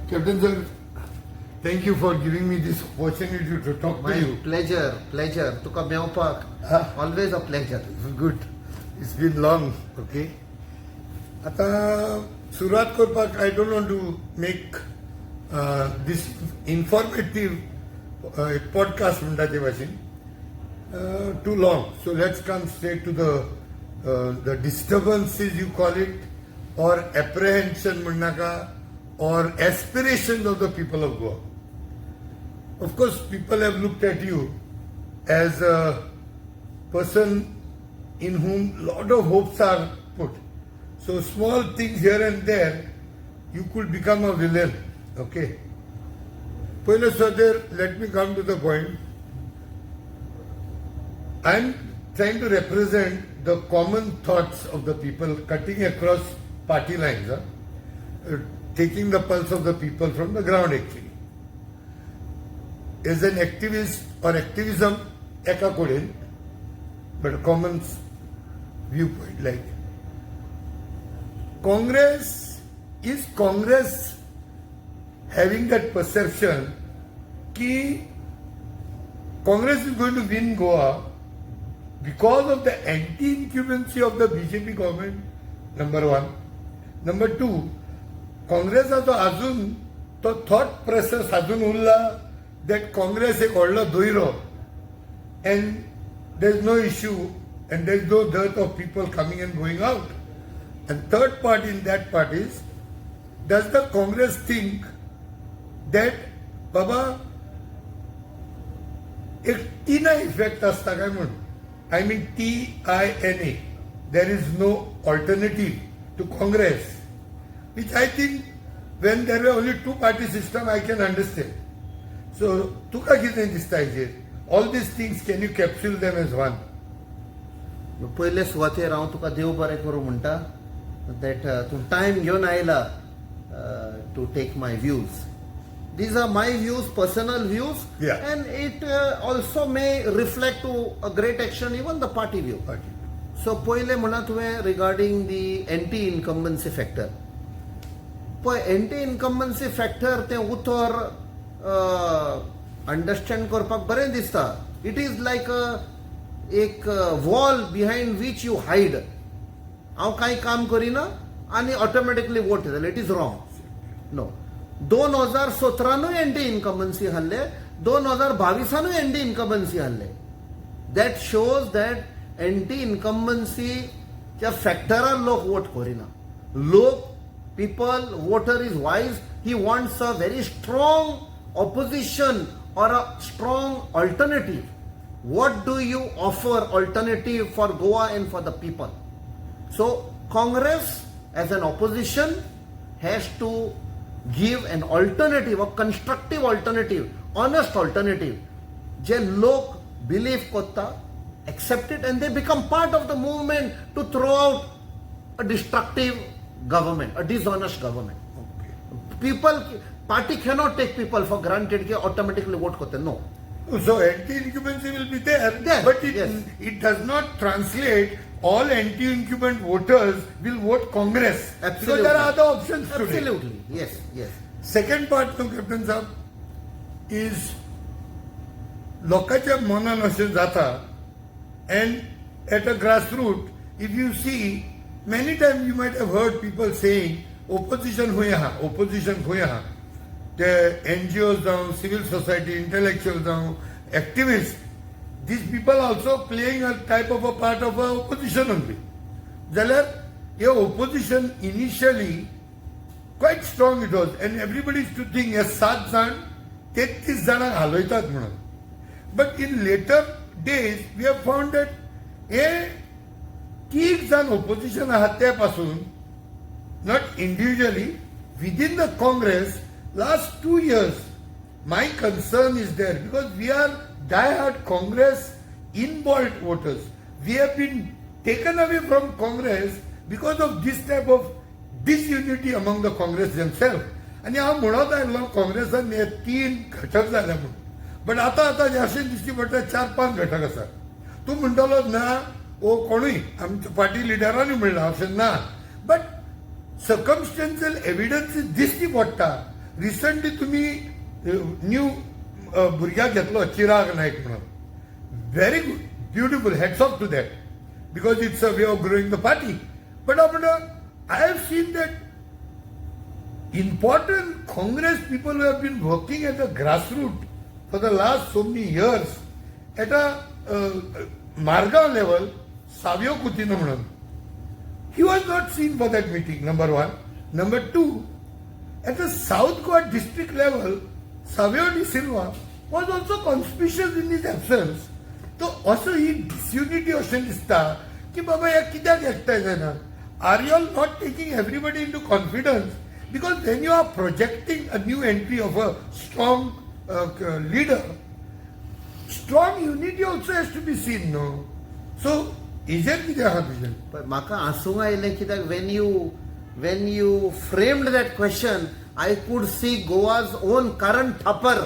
Captain sir, thank you for giving me this opportunity to talk My to you. pleasure. Tuka meopak. Always a pleasure. Good. It's been long. Okay. आता सुरुवात करपाक I don't want to make this informative podcast म्हणटा ते भाशेन too long. So let's come straight to the disturbances you call it, or apprehension म्हणनाका, or aspirations of the people of Goa. Of course, people have looked at you as a person in whom lot of hopes are put. So small things here and there, you could become a villain. Okay. Pahile Sir, let me come to the point. I am trying to represent the common thoughts of the people, cutting across party lines, taking the pulse of the people from the ground actually. As an activist or activism, eka kodin, but a common viewpoint like is Congress having that perception कि Congress is going to win Goa because of the anti-incumbency of the BJP government, number one. Number two, Congress has अजून तो thought process अजून Urla that Congress एक व्हडलो दोयरो and there is no issue and there is no dearth of people coming and going out. And third part in that part is, does the Congress think that Baba एक टीना effect असता काय म्हणून, I mean TINA, there is no alternative to Congress, which I think when there were only two party system I can understand. So तुका कितें दिसता हेजेर? All these things, can you capsule them as one? पहिले सुवातेर हांव तुका देव बरें करूं म्हणटा that तूं टायम घेवन आयला to take my views. These are my views, personal views, Yeah. and it also may reflect to a great extent even the party view. Party. So पहिले म्हणा तुवें regarding the anti-incumbency factor. पळय anti-incumbency factor तें उतर understand करपाक बरें दिसता. It is like एक wall behind which you hide. हांव कांय काम करिना आनी ऑटोमॅटिकली वोट येतले. It is wrong. No. 2017 anti incumbency हाडले, 2022 एंटी इनकम्बन्सी हाडले. दॅट शोज दॅट एंटी इनकम्बन्सीच्या फॅक्टरान लोक वोट करिना. लोक, people, voter is wise. He wants a very strong opposition or a strong alternative. What do you offer alternative for Goa and for the people? So Congress as an opposition has to give an alternative, a constructive alternative, honest alternative. जे लोक believe kotta, accept it, and they become part of the movement to throw out a destructive government, a dishonest government. People, party cannot take people for granted कि automatically vote करते. No. So anti-incumbency will be there, but it does not translate all anti-incumbent voters will vote Congress. Absolutely. Because there are other options today. Absolutely. Yes. Second part, no, Captain Saab, is लोकांच्या मनान अशें जाता, and at a grassroots, if you see, many times you might have heard people saying, opposition हुई हा. The NGOs down, civil society, intellectuals down, activists, these people also playing a type of a part of a opposition only. Jalar, your opposition initially quite strong it was, and everybody used to think, yes, 7 जण 33 जाणांक हालयतात म्हणून. But in later days, we have found that हे 30 जण opposition आहात त्या पासून, not individually, within the Congress, last 2 years, my concern is there because we are die-hard Congress involved voters. We have been taken away from Congress because of this type of disunity among the Congress themselves. आणि हांव म्हणत आयलो काँग्रेसान हे 3 घटक जाले म्हणून. But आता जे अशें दिश्टी पडटा 4-5 घटक आसात. तूं म्हणटलो ना ओ कोणूय आमच्या पार्टी लिडरांनी म्हणलां अशें ना. बट circumstantial evidence दिश्टी पडटा रिसंटली तुम्ही न्यू भुरग्याक घेतलो चिराग नायक म्हणून. Very good, beautiful, hats off to that, because it's a way of growing the party. But I have seen that important Congress people who have been working at the grassroots for the last so many years at a Margaon level, Savio Coutinho म्हणून, he was not seen for that meeting, number one. Number two, at the South Goa district level, Savio de Silva was also conspicuous in his absence. तो असो ही डिसयुनिटी अशें दिसता की बाबा ह्या कित्याक एकठांय जायना. Are you all not taking everybody into confidence, because when you are projecting a new entry of a strong leader, strong unity also has to be seen no. So इजेट कितें आहा तुजें? पण म्हाका आसूंक आयलें कित्याक when you framed that question, I could see Goa's own current thapper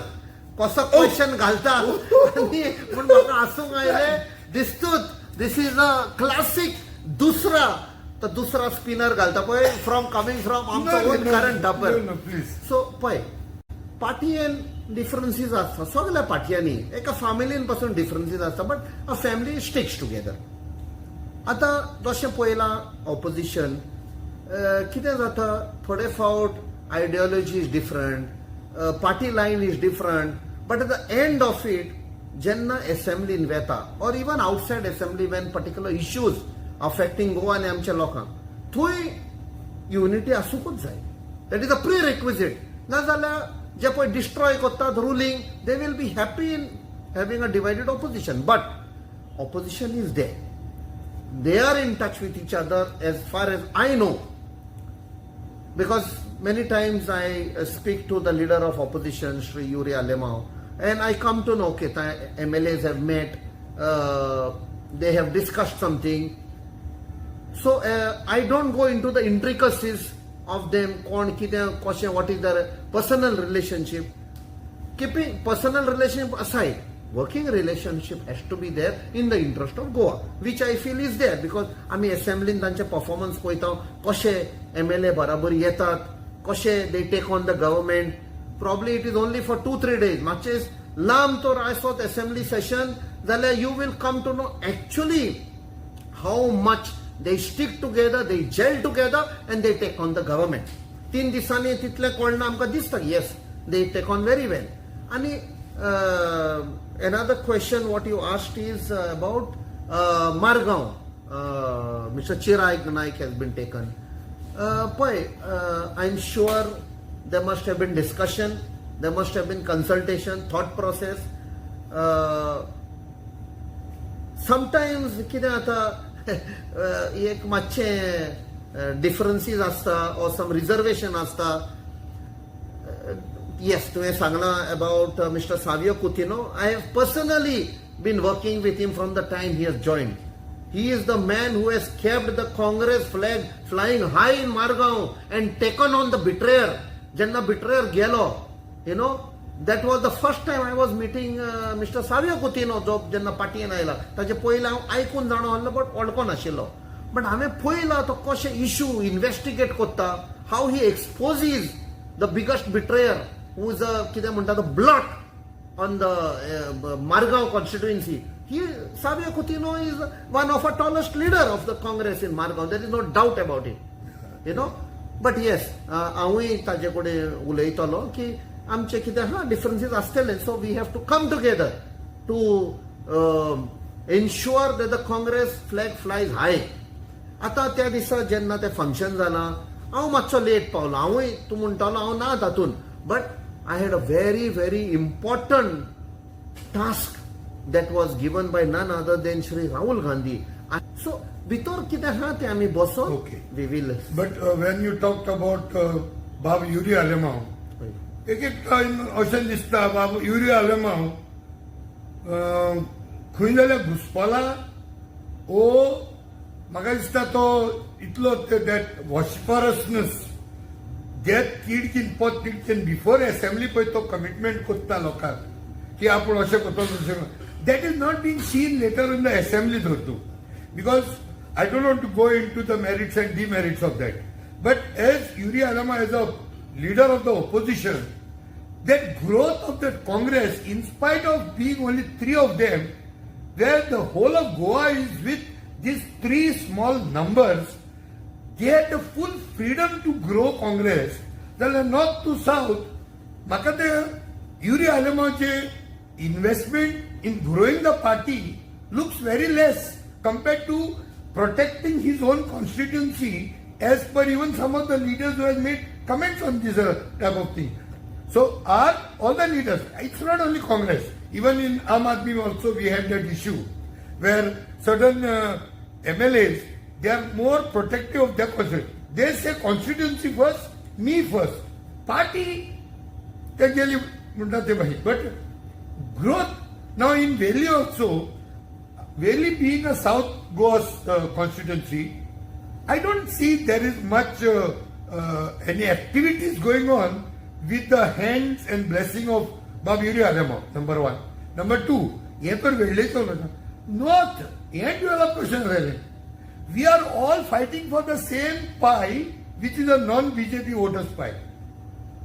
कसो क्वेश्चन घालता आनी म्हूण म्हाका आसूंक आयलें दिसतूच दिस इज अ क्लासीक दुसरा स्पिनर घालता पळय फ्रॉम कमिंग फ्रॉम आमचो ओन करंट थॅपर. सो पळय, पार्टयेन डिफरन्सीस आसता, सगळ्या पार्टयांनी एका फॅमिलीन पासून डिफरन्सीस आसता, but a family sticks together. आतां जशें पळयलां ऑपोजिशन कितें जाता, थोडे फावट ideology is different, party line is different, but at the end of it, jenna assembly in veta or even outside assembly, when particular issues affecting Goa and amche lokank, thoy unity asukut jay. That is a prerequisite. Na zala je poi destroy kottat ruling, they will be happy in having a divided opposition, but opposition is there. They are in touch with each other as far as I know, because many times I speak to the leader of opposition, Shri Yuri Alemao, and I come to know that MLAs have met, they have discussed something. So I don't go into the intricacies of them, what is their personal relationship. Keeping personal relationship aside, working relationship has to be there in the interest of Goa, which I feel is there, because आम्ही assemblyन तांचे performance पळयता, कशे MLA बराबर येतात, कशे they take on the government. Probably it is only for 2-3 days. Matches lam to आसत assembly session, जाल्यार you will come to know actually how much they stick together, they gel together, and they take on the government. 3 दिसांनी तितले कळना आमकां दिसता, yes, they take on very well. आणि another question what you asked is about Margaon. Mr. Chirag Naik has been taken. I'm sure there must have been discussion, there must have been consultation, thought process. Sometimes कितें जाता, एक मातशे differences आसता or some reservation आसता. Yes, तुवें सांगलां about Mr. Savio Coutinho. I have personally been working with him from the time he has joined. He is the man who has kept the Congress flag flying high in Margaon and taken on the betrayer. Jenna betrayer gelo, you know, that was the first time I was meeting Mr. Savio Coutinho, जो जेन्ना पार्टीन आयला. ताचे पयलीं हांव आयकून जाणो आसलो, but वळखो नाशिल्लो. बट हांवें पळयला तो कशे इश्यू इन्व्हेस्टिगेट करता, how he exposes the biggest betrayer, who is कितें म्हणटा तो blot on the Margaon constituency. Savio Coutinho is one of the tallest leader of the Congress in Margaon. There is no doubt about it, you know. But yes, हांवूय ताजे कडेन उलयतलो की आमचे कितें differences आसतले. So we have to come together to ensure that the Congress flag flies high. आतां त्या दिसा जेन्ना तें फंक्शन जालां, हांव मातसो लेट पावलो. हांवूय तूं म्हणटालो हांव ना तातूंत, but I had a very, very important task that was given by none other than Shri Rahul Gandhi. So, भितर कितें आहा तें आमी बसोन we will. But when you talked about Babu Yuri Alemao, एक टाइम अशें दिसता बाबू युरी Alemao खंय जाल्यार घुसपला, ओ म्हाका दिसता तो इतलो that vociferousness, that किडकीन पद किडकीन बिफोर असेंब्ली पळय तो कमिटमेंट करता लोकांक की आपूण अशें करता तशें. That is not being seen later in the assembly though, because I don't want to go into the merits and demerits of that. But as Yuri Alemao as a leader of the opposition, that growth of that Congress, in spite of being only three of them, where the whole of Goa is with these three small numbers, they had the full freedom to grow Congress. The north to south, म्हाका ते Yuri Alema's investment in growing the party looks very less compared to protecting his own constituency, as per even some of the leaders who have made comments on this type of thing. So all the leaders, it's not only Congress, even in Aam Aadmi also we had that issue where certain MLAs, they are more protective of their constituency. They say constituency first, me first. Party, but growth, now in Valley also, Valley being a South Goa constituency, I don't see there is much any activities going on with the hands and blessing of Babu Yuri Alema, number one. Number two, North, question. We are all fighting for the same pie, which is a non-BJP voters pie.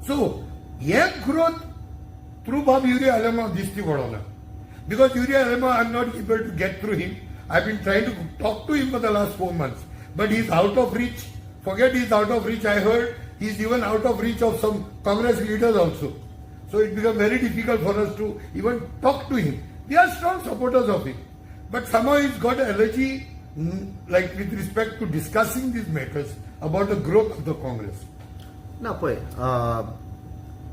So, growth through Babu Yuri Alema, this thing. Because Yuri Alema, I'm not able to get through him. I've been trying to talk to him for the last 4 months. But he's out of reach. Forget he's out of reach. I heard he's even out of reach of some Congress leaders also. So it becomes very difficult for us to even talk to him. We are strong supporters of him. But somehow he's got an allergy, like with respect to discussing these matters about the growth of the Congress. Now,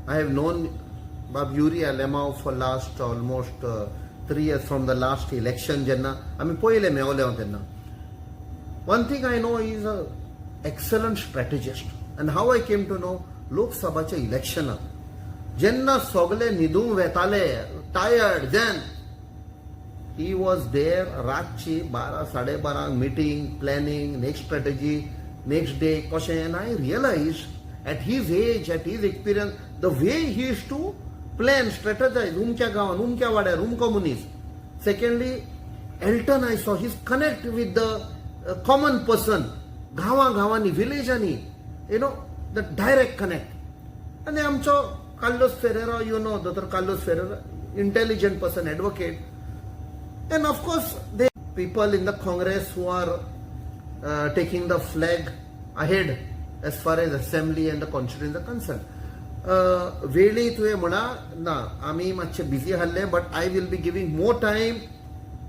I have known Babu Yuri Alema for last almost 3 years from the last election. One thing I know is an excellent strategist. And how I came to know, Lok Sabhache election. Jenna Sogle Nidum Vetale, tired, then he was there, Rachi, 12, 12, meeting, planning, next strategy, next day, and I realized at his age, at his experience, the way he used to plan, strategize, room kya gaon, room kya wada, room communist. Secondly, Elton, I saw his connect with the common person, Gavani, village ani, the direct connect. And amcho Carlos Ferreira, Dr. Carlos Ferreira, intelligent person, advocate. And of course, the people in the Congress who are taking the flag ahead as far as assembly and the constituents are concerned. Really, I'm much busy, but I will be giving more time.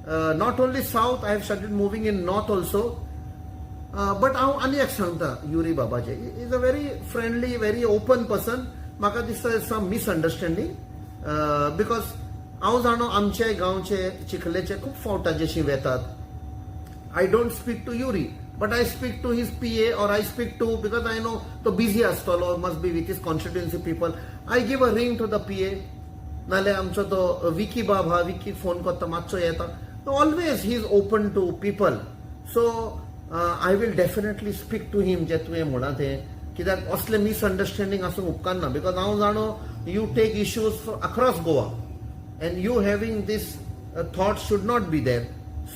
Not only south, I have started moving in north also. But Yuri Babaji is a very friendly, very open person. Maka this is some misunderstanding because I don't speak to Yuri, but I speak to his PA or I speak to, because I know the busiest fellow must be with his constituency people. I give a ring to the PA. Nale amcho to Wiki Baba, Wiki phone kotta macho yeta. Always he is open to people. So I will definitely speak to him jetwe modate. Kidak asle misunderstanding asung upkanna, because now you take issues across Goa and you having this thought should not be there.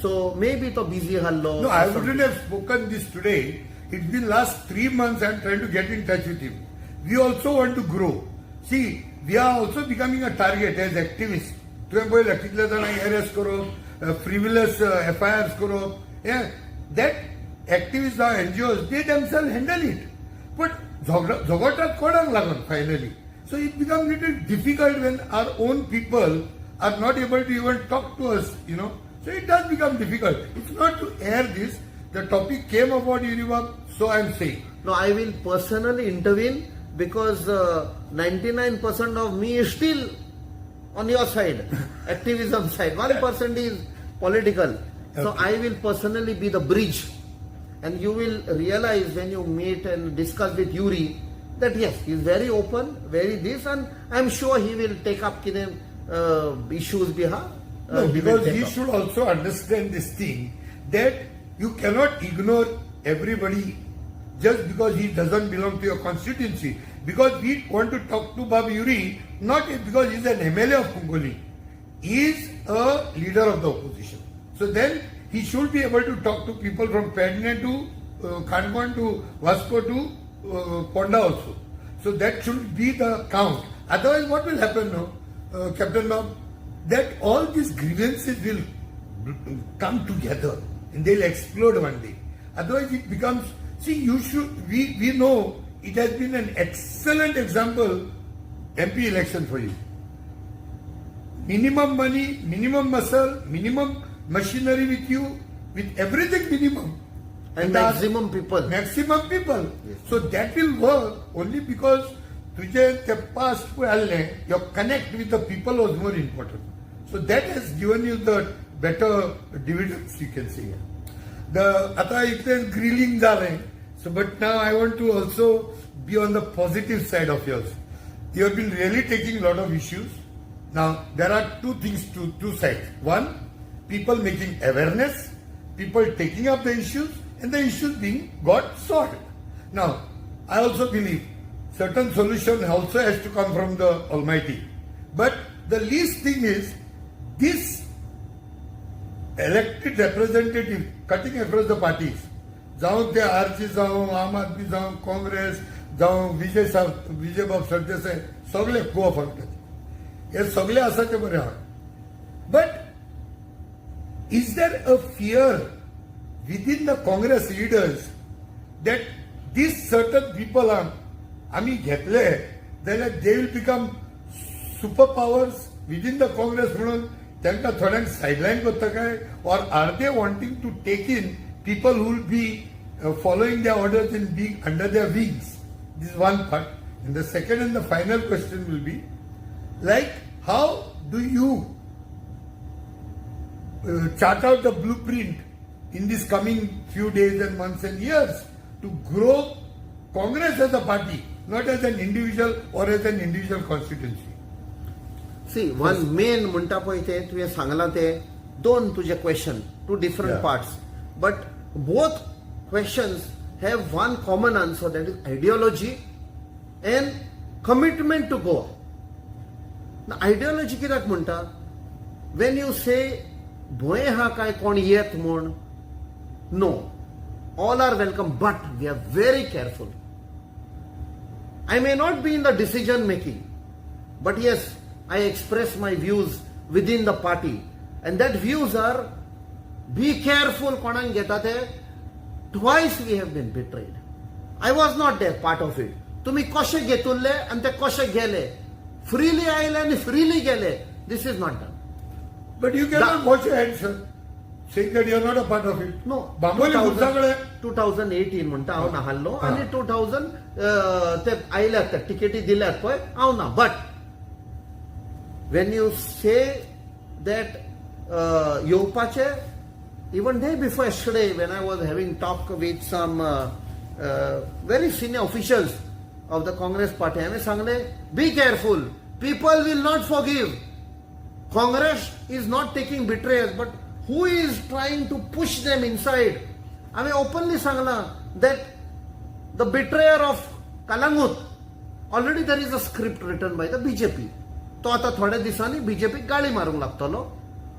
So maybe to busy hallo. No, I wouldn't have spoken this today. It's been last 3 months I'm trying to get in touch with him. We also want to grow. See, we are also becoming a target as activists. Arrest karo, frivolous FIRs karo. Yeah, that activists are NGOs, they themselves handle it. But Zogota Kodang Lagan finally. So it becomes a little difficult when our own people are not able to even talk to us, So it does become difficult. It's not to air this. The topic came about Unibab, so I'm saying. No, I will personally intervene because 99% of me is still on your side, activism side. 1% is political. So Okay. I will personally be the bridge. And you will realize when you meet and discuss with Yuri that yes, he is very open, very this, and I'm sure he will take up issues behalf. No, because he should also understand this thing that you cannot ignore everybody just because he doesn't belong to your constituency. Because we want to talk to Babu Yuri, not because he's an MLA of Kungoli. He is a leader of the opposition. So then he should be able to talk to people from Padne to Khangon to Vasco to Ponda also. So that should be the count. Otherwise, what will happen now, Captain Bob? That all these grievances will come together and they'll explode one day. Otherwise, it becomes. See, we know it has been an excellent example, MP election for you. Minimum money, minimum muscle, minimum machinery with you, with everything minimum. And maximum people. Maximum people. Yes. So that will work only because तुझे the past your connect with the people was more important. So that has given you the better dividends, you can say. आता इतने grilling झालंय. So but now I want to also be on the positive side of yours. You have been really taking a lot of issues. Now there are two things, two sides. One, people making awareness, people taking up the issues, and the issues being got solved. Now, I also believe certain solution also has to come from the Almighty. But the least thing is this elected representative cutting across the parties. जाऊं ते आरची जाऊं आम आदमी जाऊं काँग्रेस जाऊं विजय बाब सरदेसाई सगळे गोवा फडतात हे सगळे आसाचे बरे आहात but is there a fear within the Congress leaders that these certain people आम्ही घेतले जाल्यार they will become superpowers within the Congress म्हणून त्यांना थोड्यांक sideline करता काय or are they wanting to take in people who will be following their orders and being under their wings? This is one part. And the second and the final question will be like how do you chart out the blueprint in this coming few days and months and years to grow Congress as a party, not as an individual or as an individual constituency? See, one main म्हणटा पळय ते तुवें सांगलां ते दोन तुजे question, two different parts, but both questions have one common answer, that is ideology and commitment to Goa. Now, ideology कित्याक म्हणटा? When you say भोय हा काय कोण येत म्हूण, no, all are welcome, but we are very careful. I may not be in the decision making, but yes, I express my views within the party, and that views are be careful कोणाक घेता ते. Twice we have been betrayed. I was not there, part of it. तुम्ही कशे घेतुल्ले आणि ते कशे गेले, freely आयले आणि freely गेले. This is not done. But you cannot wash your hands, sir, saying that you are not a part of it. No. Bambolim मुद्दाकडे 2018 म्हणटा हांव नाहल्लो आणि 2000 ते आयल्यात ते टिकेटी दिल्यात पळय हांव ना. But when you say that येवपाचे, even day before yesterday when I was having talk with some very senior officials of the Congress party, I सांगले be careful, people will not forgive. Congress is not taking betrayals, but who is trying to push them inside? I openly Sangla that the betrayer of Kalangut, already there is a script written by the BJP. तो आता थोड्या दिसांनी BJP गाळी मारूंक लागतलो,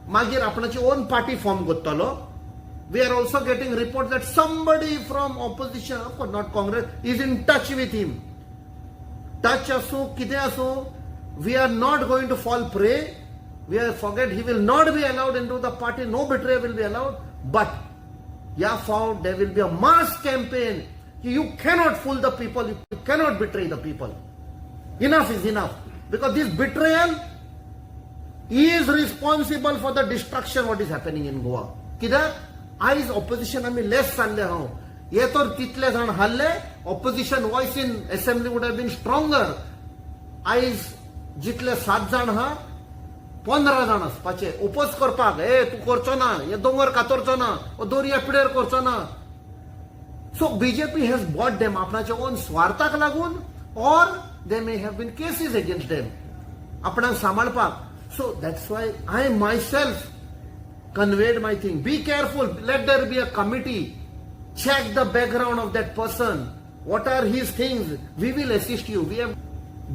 मागीर आपणाची own party form करतलो. We are also getting reports that somebody from opposition, of course not Congress, is in touch with him. Touch असो कितें असो, we are not going to fall prey. We are forget he will not be allowed into the party. No betrayal will be allowed. But found there will be a mass campaign. You cannot fool the people. You cannot betray the people. Enough is enough. Because this betrayal is responsible for the destruction what is happening in Goa. कित्याक आयज opposition आमी less जाल्ले हांव हे तर तितले जाण हारले. Opposition voice in assembly would have been stronger. आयज जितले 7 जाण आहा 15 जाण आसपाचे ओपोज करपाक. तू करचो ना, हे दोंगर कातरचो ना, दोरया पिडेर करचो ना. So BJP has bought them आपणाच्या ओन स्वार्थाक लागून, or there may have been cases against them आपणाक सांबाळपाक. So that's why I myself conveyed my thing. Be careful. Let there be a committee. Check the background of that person. What are his things? We will assist you. We have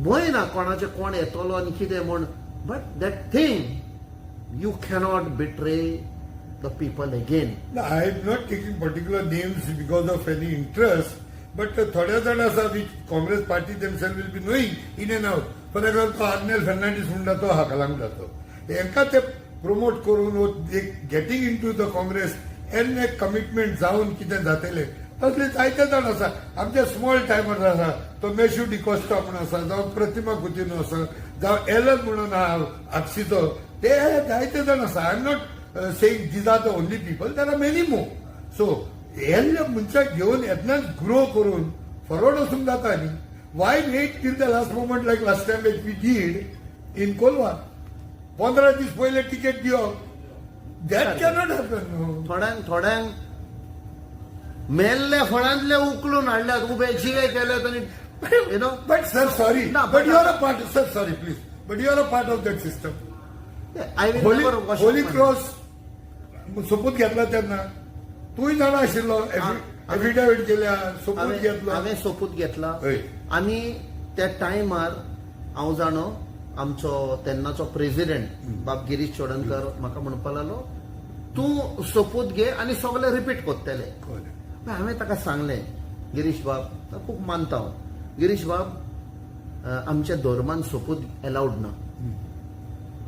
भंय ना कोणाचे कोण येतलो आनी कितें म्हूण. But that thing, you cannot betray the people again. No, I am not taking particular names because of any interest, But थोड्या जाण आसा which Congress party themselves will be knowing in and out. For example, Arnel Fernandez म्हणटा तो हाकलांक जातो. हेंका ते promote करून getting into the Congress एन एक कमिटमेंट जावन कितें जातलें तसले जायते जाण आसा. आमचे स्मॉल टायमर आसा तो मेशू डिकोस्टा म्हणून आसा जावं प्रतिमा कुतिनो आसा जावं एलन म्हणून आहा आक्षिचो ते जायते जाण आसा. I am not saying these are the only people there are many more. So हेल्ले मनशाक घेवन येतनाच ग्रो करून फॉरवर्ड वचूंक जाता न्ही. Why wait till the last moment like last time we did in Colva 15 दीस पयले टिकेट दिवप दॅट कॅनॉट हॅपन. थोड्यांक मेल्ले फळांतले उकलून हाडल्यात उबे जिवे केल्यात आणि you know. But sir sorry but you are a part sir sorry please but you are a part of that system. I will holy cross सोपूत घेतला तेन्ना तूंय जाणा आशिल्लो एफिडेविट केल्या सोपूत घेतलो. हांवें सोपूत घेतला हय. आनी त्या टायमार हांव जाणो आमचो तेन्नाचो प्रेसिडेंट बाब गिरीश चोडणकर म्हाका म्हणपाक लागलो तूं सोपूत घे आनी सगळे रिपीट कोत्तले. हांवें ताका सांगलें गिरीश बाब तो खूब मानता हांव गिरीश बाब आमच्या धर्मान सोपूत एलावड ना.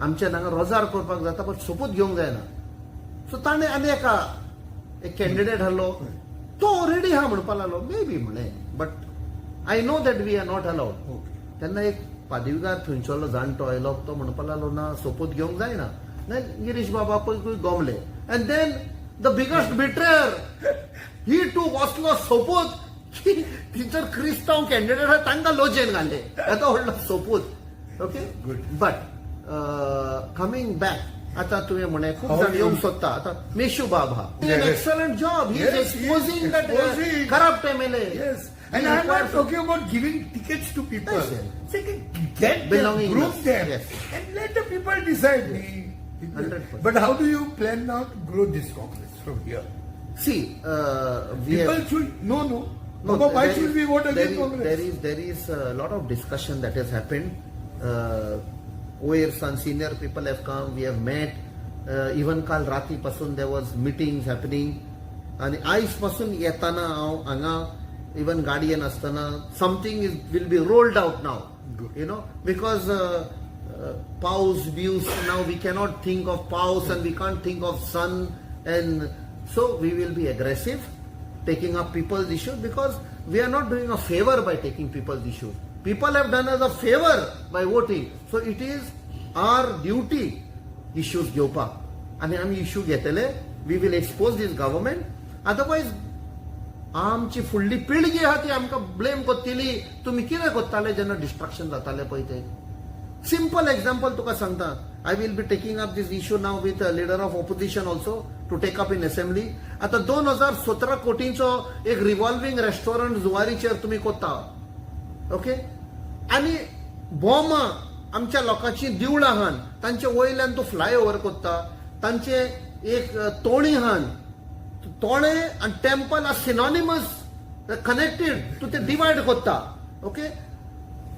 आमच्या हांगा रोजार करपाक जाता बट सोपूत घेवंक जायना. सो ताणें आनी एक कॅन्डिडेट हाडलो तो ऑलरेडी हा म्हणपाक लागलो मे बी म्हणे but I know that we are not allowed. तेन्ना एक पादवीकार थंयचो जाणटो आयलो तो म्हणपाक लागलो ना सोपूत घेवंक जायना. गिरीश बाबा पळय गोमले and then the biggest betrayer he too वचलो सोपूत थंयसर क्रिस्तांव कॅन्डिडेट आहा तांकां लोचयेन घाले येतो व्हडलो सोपूत. ओके बट कमिंग बॅक आता तुवें म्हणे खूप जाण येवंक सोदता. आता मेशू बाब हा excellent job he is exposing that corrupt MLA. And I'm not talking about giving tickets to people. Get them, group them, and let the people decide. 100%. But how do you plan now to grow this Congress from here? See, people should no. Why should we vote against Congress? There is a lot of discussion that has happened. Where some senior people have come, we have met. Even काल राती पासून there was meetings happening. आणि आयज पासून येताना हांव हांगा even guardian asthana something will be rolled out now. Good. You know, because paus views now we cannot think of paus and we can't think of sun, and so we will be aggressive taking up people's issues because we are not doing a favor by taking people's issues. People have done us a favor by voting, so it is our duty issues घेवपा आणि आमी issue घेतले. We will expose this government, otherwise आमची फुडली पिळगी आहा ती आमकां ब्लेम कोत्तली तुमी कितें कोत्ताले जेन्ना डिस्ट्रक्शन जाताले पळय ते. सिंपल एक्झाम्पल तुका सांगता. I will be taking up this issue now with leader of opposition also to take up in assembly. आता 2017 कोटींचो एक रिव्हॉल्विंग रेस्टॉरंट जुवारीचेर तुमी कोत्ता. ओके आनी बोमा आमच्या लोकांची देवळां आहान तांचे वयल्यान तूं फ्लायओव्हर कोत्ता. तांचे एक तोणी आहान तोणे आणि टेम्पल आर सिनॉनिमस कनेक्टेड तू ते डिवायड कोत्ता. ओके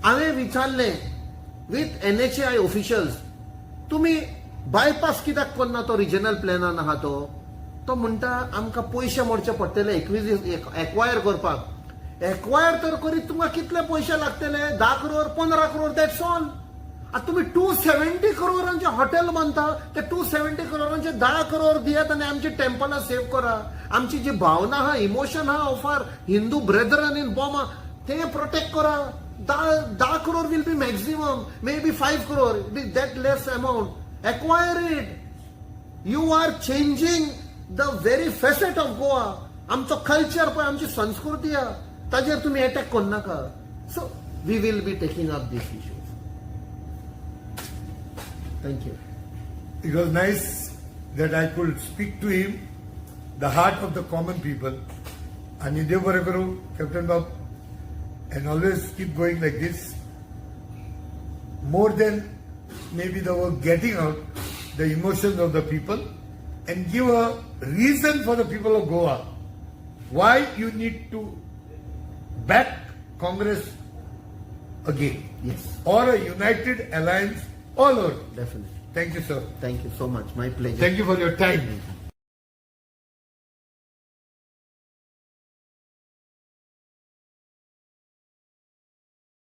हांवें विचारलें विथ NHAI ऑफिशियल्स तुमी बायपास कित्याक करना तो रिजनल प्लॅनान आहा तो म्हणटा आमकां पयशे मोडचे पडटले एक्वायर करपाक. एक्वायर तर करीत तुमकां कितले पयशे लागतले 10 करोड 15 करोड दॅट्स ऑल. आता तुम्ही 270 करोडांचे हॉटेल बांधता ते 270 करोडांचे 10 करोड दियात आणि आमची टेम्पलां सेव्ह करा. आमची जी भावना हा इमोशन हा of our Hindu brethren in Bhoma ते प्रोटेक्ट करा. 10 crore will be maximum may be 5 crore that less amount acquire it. You are changing the very facet of Goa. आमचो कल्चर पळय आमची संस्कृती हा ताजेर तुम्ही अटॅक करू नाका. So we will be taking up this issue. Thank you. It was nice that I could speak to him, the heart of the common people. And देव बरें करूं, Captain Bob, and always keep going like this. More than maybe the work getting out the emotions of the people, and give a reason for the people of Goa why you need to back Congress again. Yes. Or a united alliance all over. Definitely. Thank you, sir. Thank you so much. My pleasure. Thank you for your time.